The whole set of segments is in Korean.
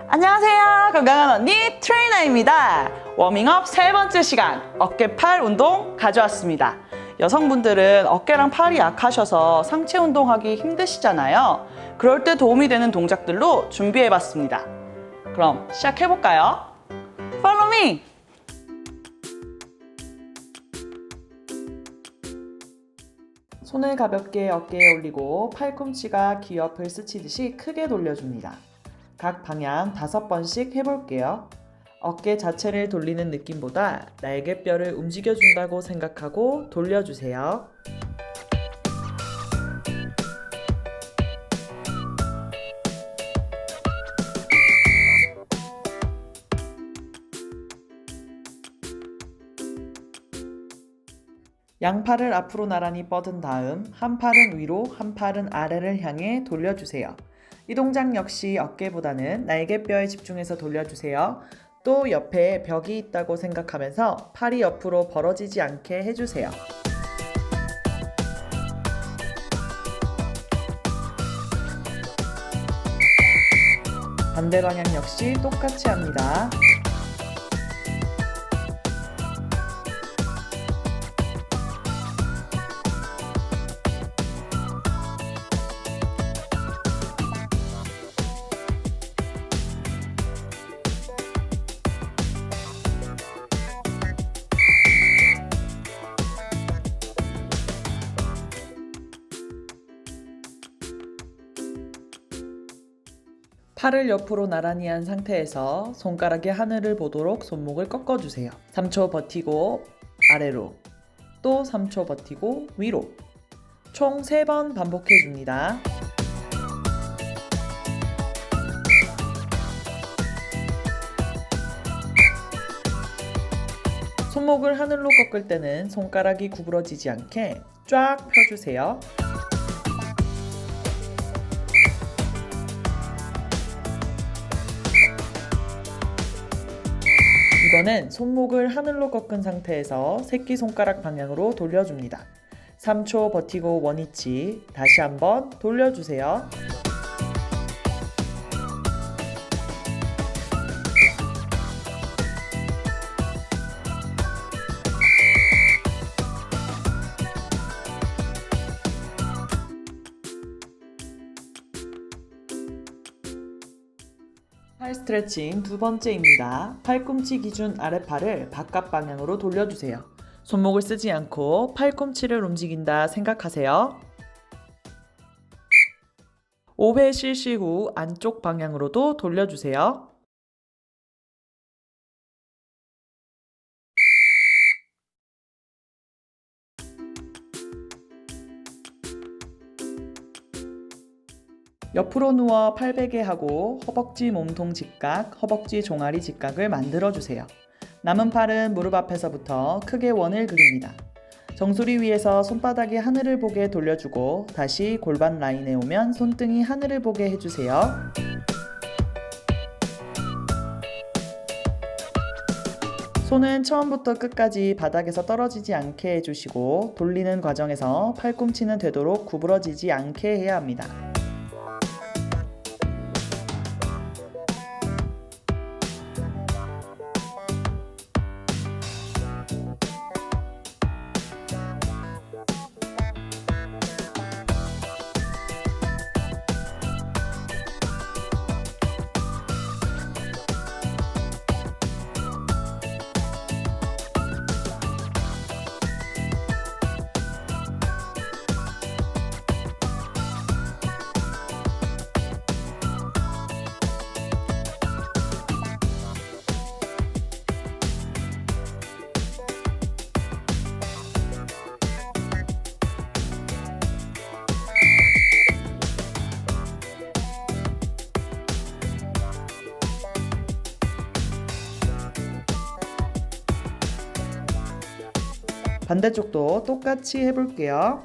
안녕하세요. 건강한 언니 트레이너입니다. 워밍업 세 번째 시간 어깨 팔 운동 가져왔습니다. 여성분들은 어깨랑 팔이 약하셔서 상체 운동하기 힘드시잖아요. 그럴 때 도움이 되는 동작들로 준비해봤습니다. 그럼 시작해볼까요? Follow me! 손을 가볍게 어깨에 올리고 팔꿈치가 귀 옆을 스치듯이 크게 돌려줍니다. 각 방향 5번씩 해볼게요. 어깨 자체를 돌리는 느낌보다 날개뼈를 움직여준다고 생각하고 돌려주세요. 양팔을 앞으로 나란히 뻗은 다음 한 팔은 위로, 한 팔은 아래를 향해 돌려주세요. 이 동작 역시 어깨보다는 날개뼈에 집중해서 돌려주세요. 또 옆에 벽이 있다고 생각하면서 팔이 옆으로 벌어지지 않게 해주세요. 반대 방향 역시 똑같이 합니다. 팔을 옆으로 나란히 한 상태에서 손가락이 하늘을 보도록 손목을 꺾어주세요. 3초 버티고 아래로, 또 3초 버티고 위로. 총 3번 반복해줍니다. 손목을 하늘로 꺾을 때는 손가락이 구부러지지 않게 쫙 펴주세요. 이번엔 손목을 하늘로 꺾은 상태에서 새끼손가락 방향으로 돌려줍니다. 3초 버티고 원위치, 다시 한번 돌려주세요. 팔 스트레칭 두 번째입니다. 팔꿈치 기준 아랫팔을 바깥 방향으로 돌려주세요. 손목을 쓰지 않고 팔꿈치를 움직인다 생각하세요. 5회 실시 후 안쪽 방향으로도 돌려주세요. 옆으로 누워 팔베개 하고 허벅지 몸통 직각, 허벅지 종아리 직각을 만들어주세요. 남은 팔은 무릎 앞에서부터 크게 원을 그립니다. 정수리 위에서 손바닥이 하늘을 보게 돌려주고 다시 골반 라인에 오면 손등이 하늘을 보게 해주세요. 손은 처음부터 끝까지 바닥에서 떨어지지 않게 해주시고 돌리는 과정에서 팔꿈치는 되도록 구부러지지 않게 해야 합니다. 반대쪽도 똑같이 해볼게요.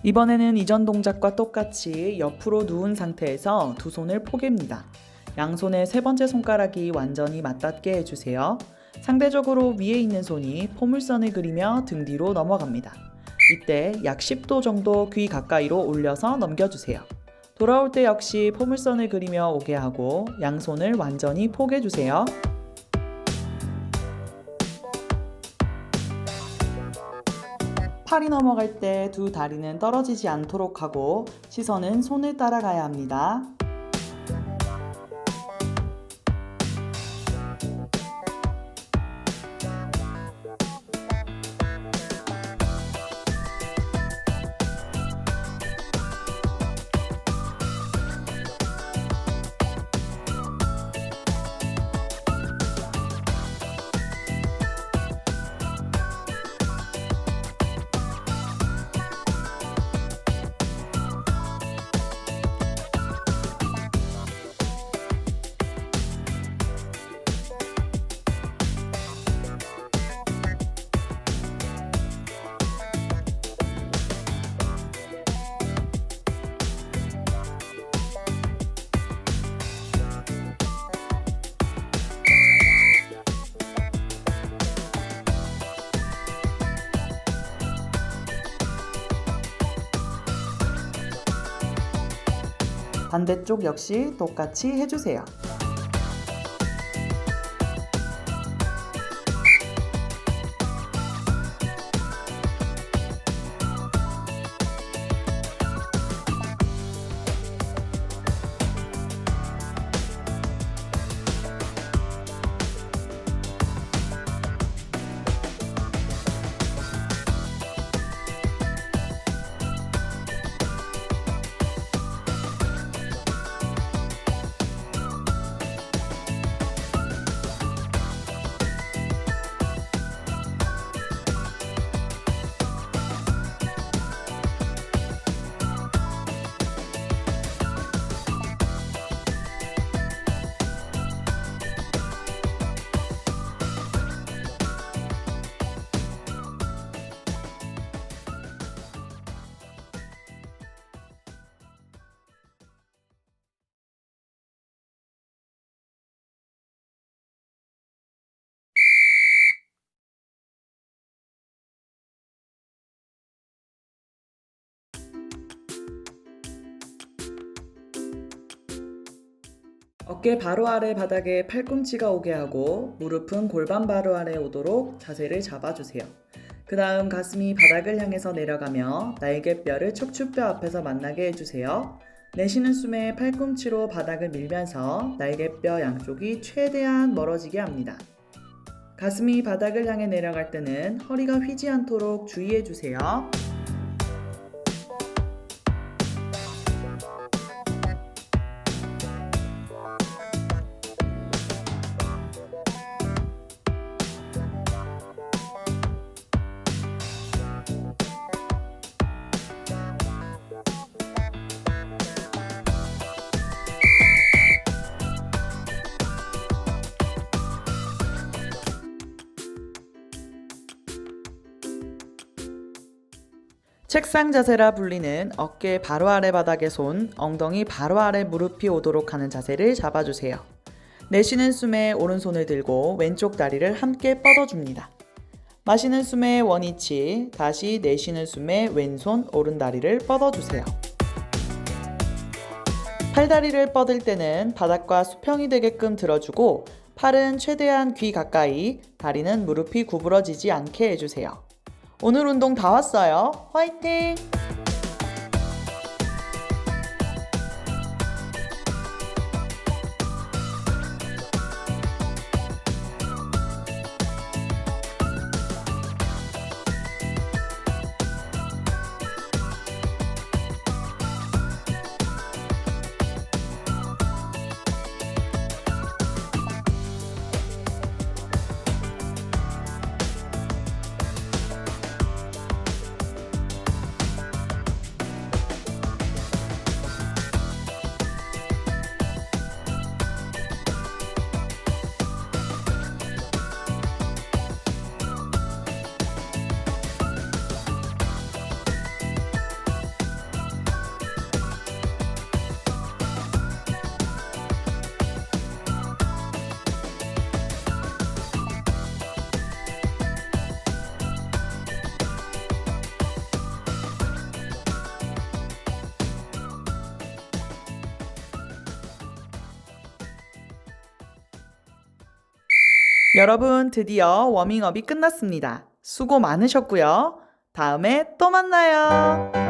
이번에는 이전 동작과 똑같이 옆으로 누운 상태에서 두 손을 포갭니다. 양손의 세 번째 손가락이 완전히 맞닿게 해주세요. 상대적으로 위에 있는 손이 포물선을 그리며 등 뒤로 넘어갑니다. 이때 약 10도 정도 귀 가까이로 올려서 넘겨주세요. 돌아올 때 역시 포물선을 그리며 오게 하고 양손을 완전히 포개주세요. 팔이 넘어갈 때 두 다리는 떨어지지 않도록 하고 시선은 손을 따라가야 합니다. 반대쪽 역시 똑같이 해주세요. 어깨 바로 아래 바닥에 팔꿈치가 오게 하고 무릎은 골반 바로 아래 오도록 자세를 잡아주세요. 그 다음 가슴이 바닥을 향해서 내려가며 날개뼈를 척추뼈 앞에서 만나게 해주세요. 내쉬는 숨에 팔꿈치로 바닥을 밀면서 날개뼈 양쪽이 최대한 멀어지게 합니다. 가슴이 바닥을 향해 내려갈 때는 허리가 휘지 않도록 주의해주세요. 책상 자세라 불리는 어깨 바로 아래 바닥에 손, 엉덩이 바로 아래 무릎이 오도록 하는 자세를 잡아주세요. 내쉬는 숨에 오른손을 들고 왼쪽 다리를 함께 뻗어줍니다. 마시는 숨에 원위치, 다시 내쉬는 숨에 왼손, 오른다리를 뻗어주세요. 팔다리를 뻗을 때는 바닥과 수평이 되게끔 들어주고 팔은 최대한 귀 가까이, 다리는 무릎이 구부러지지 않게 해주세요. 오늘 운동 다 왔어요. 화이팅! 여러분, 드디어 워밍업이 끝났습니다. 수고 많으셨고요. 다음에 또 만나요.